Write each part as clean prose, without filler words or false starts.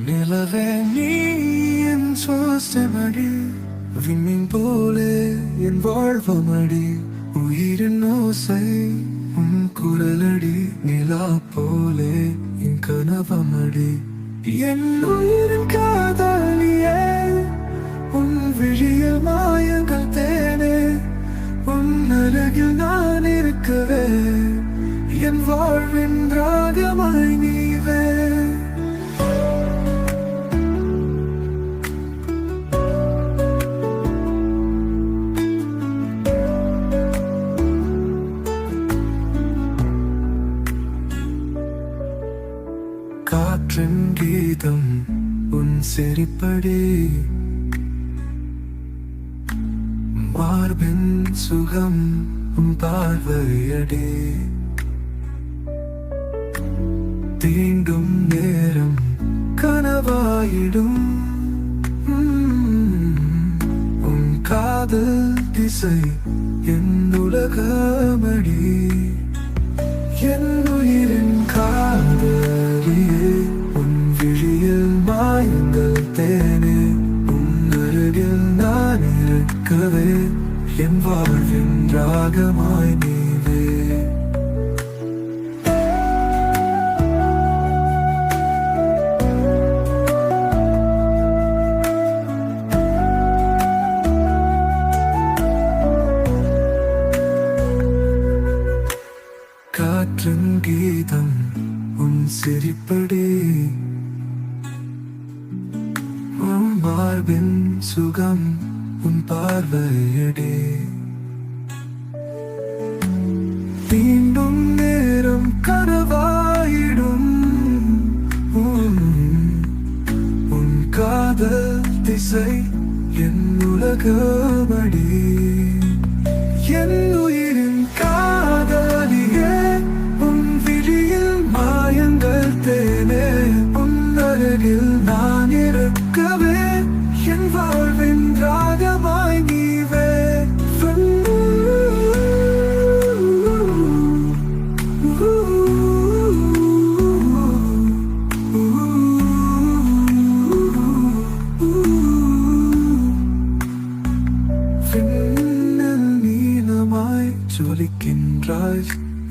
நிலவே நீ என் சுவாசமடி, விண்மீன் போலே என் வாழ்வமடி, உயிரின் ஓசை உன் குரலடி, நிலா போலே என் கனவமடி. என் உயிரின் காதலியே, உன் விழியில் மாயங்கள் தேனே, உன் அருகில் நான் இருக்கவே, என் வாழ்வின் ராகமாய் நீவே. காற்றின் கீதம் உன் சிரிப்படி, மார்பின் சுகம் உன் பார்வையடி, தீண்டும் நேரம் கனவாயிடும், உன் காதல் திசை என் உலகமடி. என் உயிரின் காதலியே, உன் விழியில் மாயங்கள் தேனே, உன் அருகில் நான் இருக்கவே, என் வாழ்வின் ராகமாய் நீவே. காற்றின் கீதம் உன் சிரிப்படி, உன் மார்பின் சுகம் உன் பார்வையடி, தீண்டும் நேரம் கனவாயிடும், உன் காதல் திசை என் உலகமடி. என் உயிரின் காதலியே, உன் விழியில் மாயங்கள் தேனே, உன் அருகில் நான் இருக்கவே, என் வாழ்வின் ராகமாய் நீவே. ஜொலிக்கின்றாய்,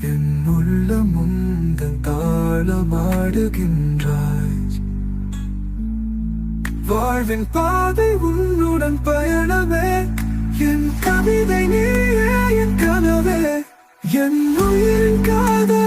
என் உள்ளம் உந்தன் தாளமாடுகின்றாய். வாழ்வின் பாதை உன்னுடன் பயணமே, என் கவிதை நீயே என் கனவே, என் உயிரின் காதல்